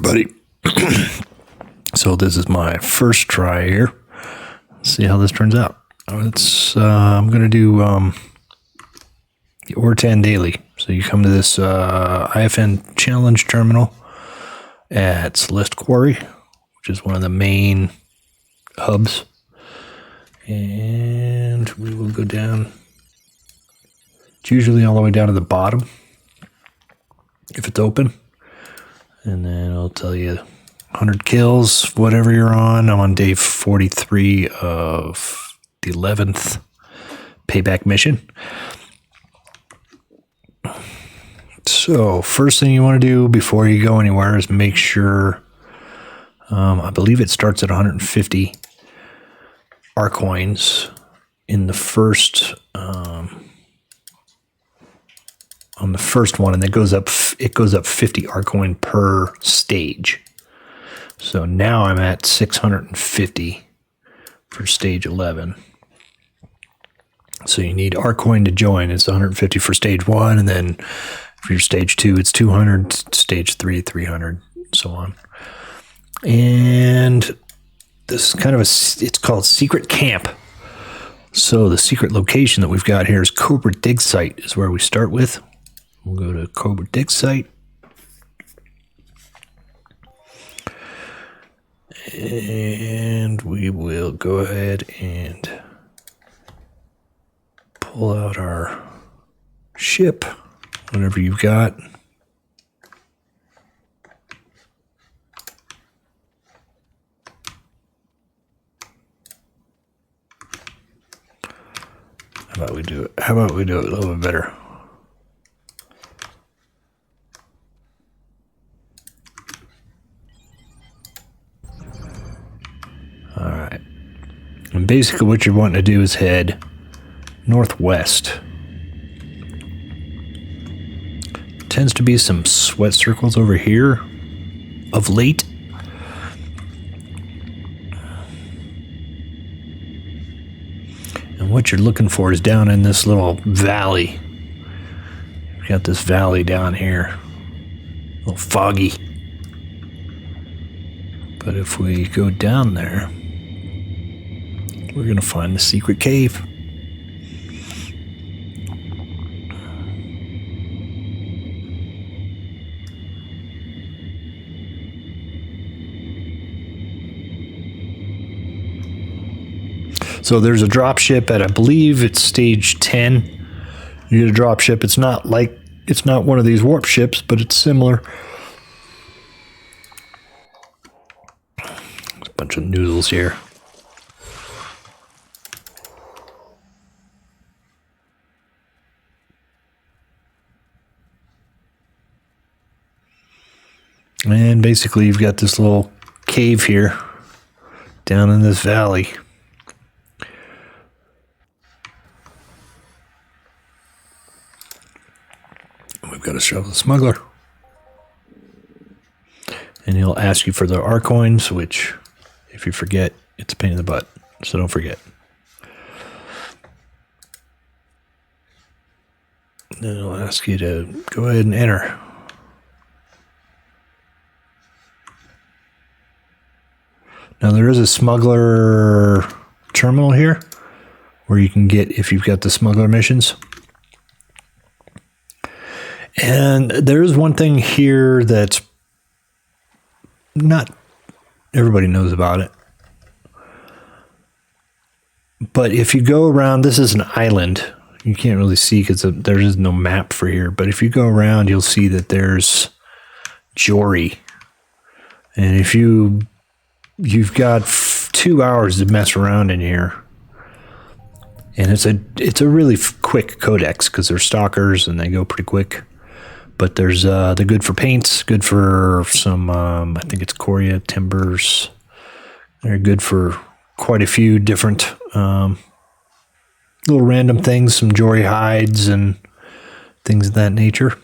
everybody. So this is my first try here. Let's see how this turns out. I'm going to do the Oratan daily. So you come to this IFN Challenge Terminal at Celeste Quarry, which is one of the main hubs. And we will go down. It's usually all the way down to the bottom if it's open. And then it'll tell you 100 kills, whatever you're on. I'm on day 43 of the 11th payback mission. So first thing you want to do before you go anywhere is make sure, I believe it starts at 150 Arcoins in the first, on the first one, and it goes up 50 Arcoin per stage. So now I'm at 650 for stage 11. So you need Arcoin to join. It's 150 for stage 1, and then for your stage 2, it's 200, stage 3, 300, so on. And this is kind of it's called Secret Camp. So the secret location that we've got here is Cobra Dig Site is where we start with. We'll go to Cobra Dig Site. And we will go ahead and pull out our ship, whatever you've got. How about we do it a little bit better? All right. And basically what you're wanting to do is head northwest. Tends to be some sweat circles over here of late. And what you're looking for is down in this little valley. We've got this valley down here. A little foggy. But if we go down there, we're going to find the secret cave. So there's a drop ship at, I believe it's stage 10. You get a drop ship. It's not one of these warp ships, but it's similar. There's a bunch of noodles here. And basically you've got this little cave here down in this valley. We've got to show the smuggler. And he'll ask you for the Arcoins, which if you forget, it's a pain in the butt. So don't forget. Then he'll ask you to go ahead and enter. Now there is a Smuggler Terminal here where you can get, if you've got the smuggler missions. And there is one thing here that's not everybody knows about it. But if you go around, this is an island. You can't really see because there is no map for here. But if you go around, you'll see that there's Jory. And if you've got 2 hours to mess around in here. And it's a really quick codex because they're stalkers and they go pretty quick. But there's they're good for paints, good for some I think it's Coria timbers. They're good for quite a few different little random things, some Jory hides and things of that nature.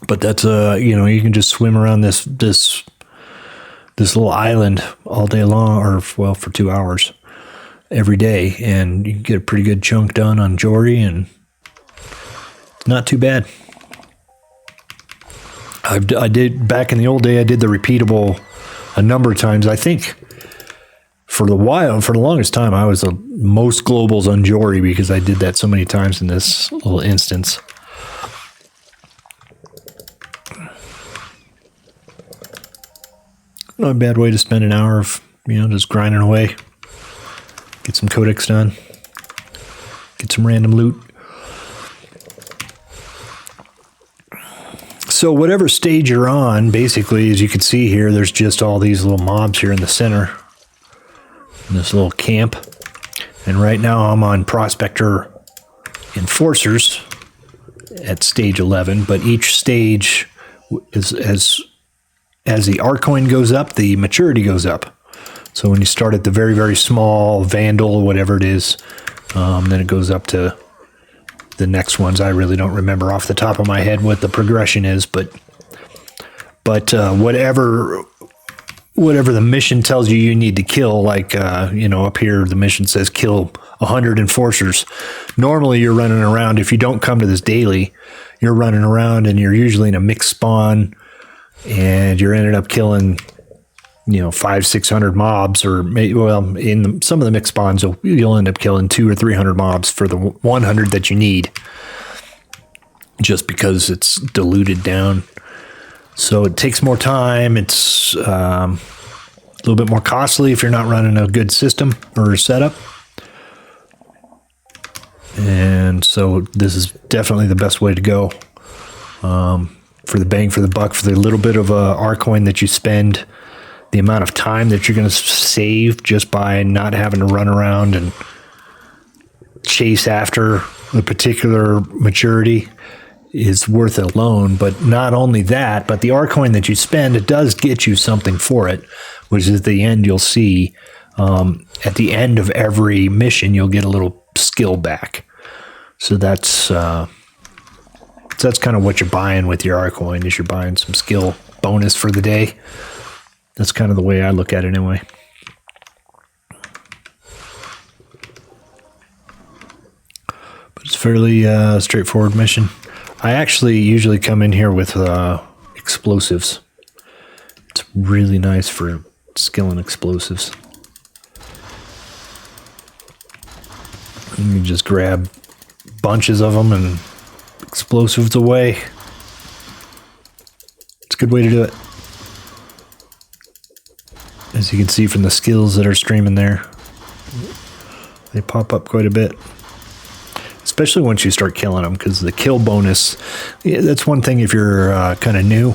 But that's you can just swim around this little island all day long, or well, for 2 hours every day, and you can get a pretty good chunk done on Jory, and not too bad. I did back in the old day. I did the repeatable a number of times. I think for the longest time, I was the most globals on Jory because I did that so many times in this little instance. Not a bad way to spend an hour of, just grinding away. Get some codex done. Get some random loot. So whatever stage you're on, basically, as you can see here, there's just all these little mobs here in the center. In this little camp. And right now I'm on Prospector Enforcers at stage 11, but each stage is as the Arcoin goes up, the maturity goes up. So when you start at the very, very small Vandal, whatever it is, then it goes up to the next ones. I really don't remember off the top of my head what the progression is, but whatever the mission tells you need to kill, like, up here, the mission says kill 100 enforcers. Normally you're running around, if you don't come to this daily, you're running around and you're usually in a mixed spawn and you're ended up killing, 500-600 mobs, or in some of the mixed spawns, you'll end up killing 200 or 300 mobs for the 100 that you need, just because it's diluted down. So it takes more time. It's a little bit more costly if you're not running a good system or setup. And so this is definitely the best way to go. For the bang for the buck, for the little bit of Arcoin that you spend, the amount of time that you're going to save just by not having to run around and chase after the particular maturity is worth it alone. But not only that, but the Arcoin that you spend, it does get you something for it, which is at the end you'll see at the end of every mission you'll get a little skill back. So that's kind of what you're buying with your Arcoin, is you're buying some skill bonus for the day. That's kind of the way I look at it anyway. But it's a fairly straightforward mission. I actually usually come in here with explosives. It's really nice for skill and explosives. You just grab bunches of them and explosives away. It's a good way to do it. As you can see from the skills that are streaming there, they pop up quite a bit. Especially once you start killing them, because the kill bonus, that's one thing if you're kind of new.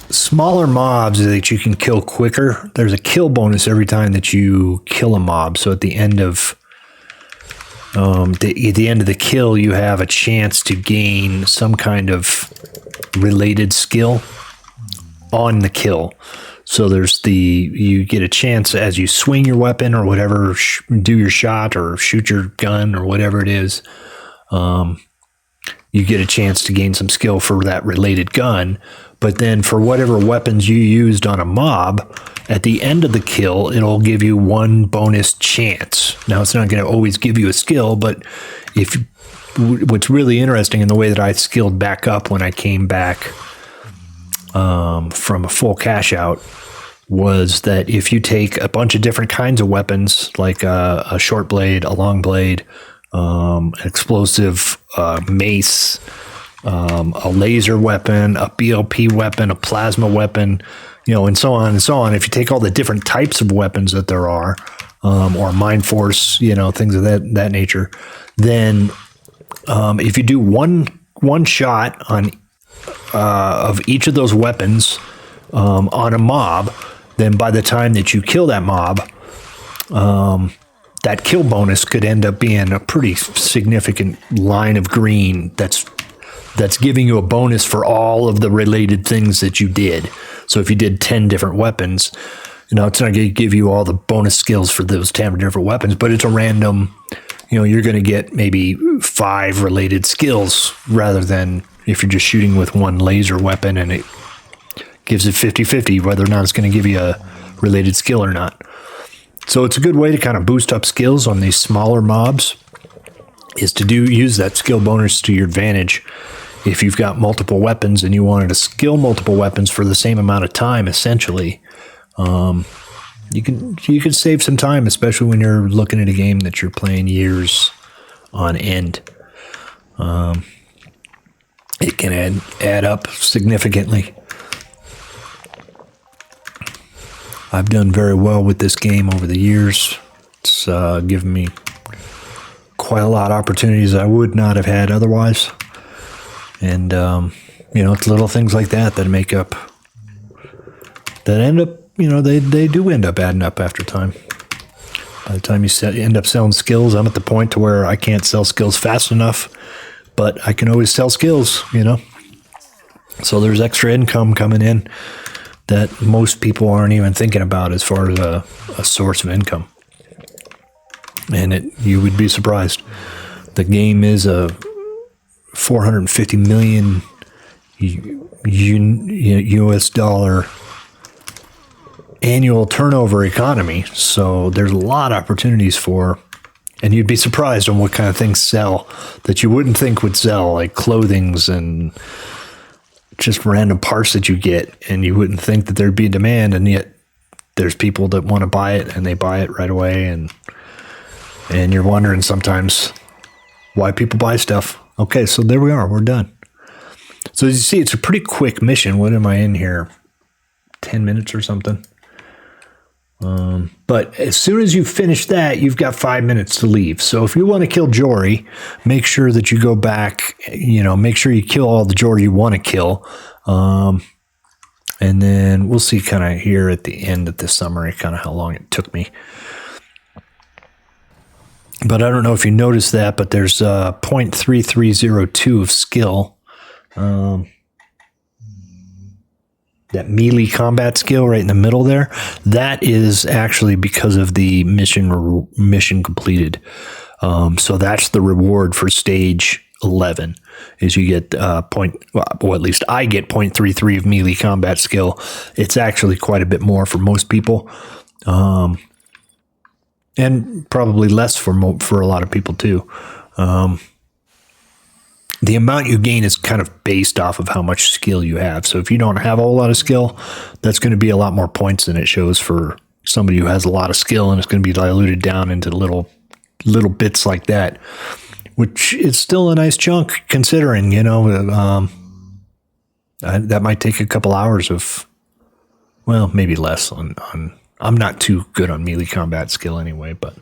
Smaller mobs that you can kill quicker, there's a kill bonus every time that you kill a mob. So at the end of the kill, you have a chance to gain some kind of related skill on the kill. So you get a chance as you swing your weapon or whatever, do your shot or shoot your gun or whatever it is, you get a chance to gain some skill for that related gun. But then for whatever weapons you used on a mob, at the end of the kill, it'll give you one bonus chance. Now, it's not going to always give you a skill, but what's really interesting in the way that I skilled back up when I came back from a full cash out was that if you take a bunch of different kinds of weapons, like a short blade, a long blade, an explosive mace, a laser weapon, a BLP weapon, a plasma weapon, and so on and so on. If you take all the different types of weapons that there are, or mind force, things of that nature, then if you do one shot on of each of those weapons on a mob, then by the time that you kill that mob, that kill bonus could end up being a pretty significant line of green that's giving you a bonus for all of the related things that you did. So if you did 10 different weapons, it's not going to give you all the bonus skills for those 10 different weapons, but it's a random, you're going to get maybe 5 related skills rather than if you're just shooting with one laser weapon and it gives it 50-50 whether or not it's going to give you a related skill or not. So it's a good way to kind of boost up skills on these smaller mobs, is to use that skill bonus to your advantage if you've got multiple weapons and you wanted to skill multiple weapons for the same amount of time, essentially, you can save some time, especially when you're looking at a game that you're playing years on end. It can add up significantly. I've done very well with this game over the years. It's given me quite a lot of opportunities I would not have had otherwise. And, it's little things like that make up, that end up, they do end up adding up after time. By the time you end up selling skills, I'm at the point to where I can't sell skills fast enough, but I can always sell skills, So there's extra income coming in that most people aren't even thinking about as far as a source of income. And you would be surprised. The game is a 450 million US dollar annual turnover economy. So there's a lot of opportunities and you'd be surprised on what kind of things sell that you wouldn't think would sell, like clothings and just random parts that you get, and you wouldn't think that there'd be demand, and yet there's people that want to buy it and they buy it right away, and you're wondering sometimes why people buy stuff. Okay, so there we are. We're done. So as you see, it's a pretty quick mission. What am I in here? 10 minutes or something? But as soon as you finish that, you've got 5 minutes to leave. So if you want to kill Jory, make sure that you go back, make sure you kill all the Jory you want to kill. And then we'll see kind of here at the end of this summary, kind of how long it took me. But I don't know if you noticed that, but there's 0.3302 of skill. That melee combat skill right in the middle there, that is actually because of the mission completed. So that's the reward for stage 11 is you get at least I get 0.33 of melee combat skill. It's actually quite a bit more for most people. And probably less for a lot of people too. The amount you gain is kind of based off of how much skill you have. So if you don't have a whole lot of skill, that's going to be a lot more points than it shows for somebody who has a lot of skill, and it's going to be diluted down into little bits like that, which is still a nice chunk considering, that might take a couple hours of, well, maybe less on I'm not too good on melee combat skill anyway, but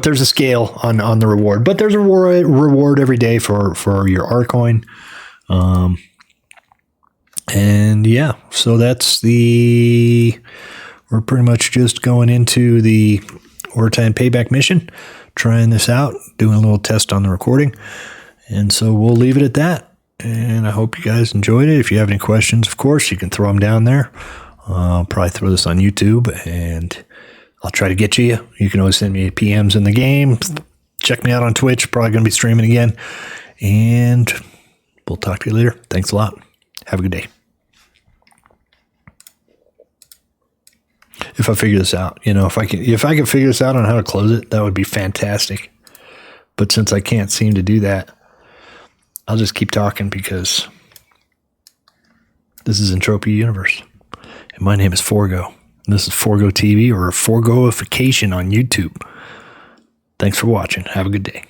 there's a scale on the reward. But there's a reward every day for your Arcoin. And yeah, so we're pretty much just going into the Oratan payback mission, trying this out, doing a little test on the recording. And so we'll leave it at that. And I hope you guys enjoyed it. If you have any questions, of course, you can throw them down there. I'll probably throw this on YouTube, and I'll try to get you. You can always send me PMs in the game. Check me out on Twitch. Probably going to be streaming again. And we'll talk to you later. Thanks a lot. Have a good day. If I figure this out, if I can figure this out on how to close it, that would be fantastic. But since I can't seem to do that, I'll just keep talking because this is Entropia Universe. And my name is Forgo. This is Forgo TV or Forgoification on YouTube. Thanks for watching. Have a good day.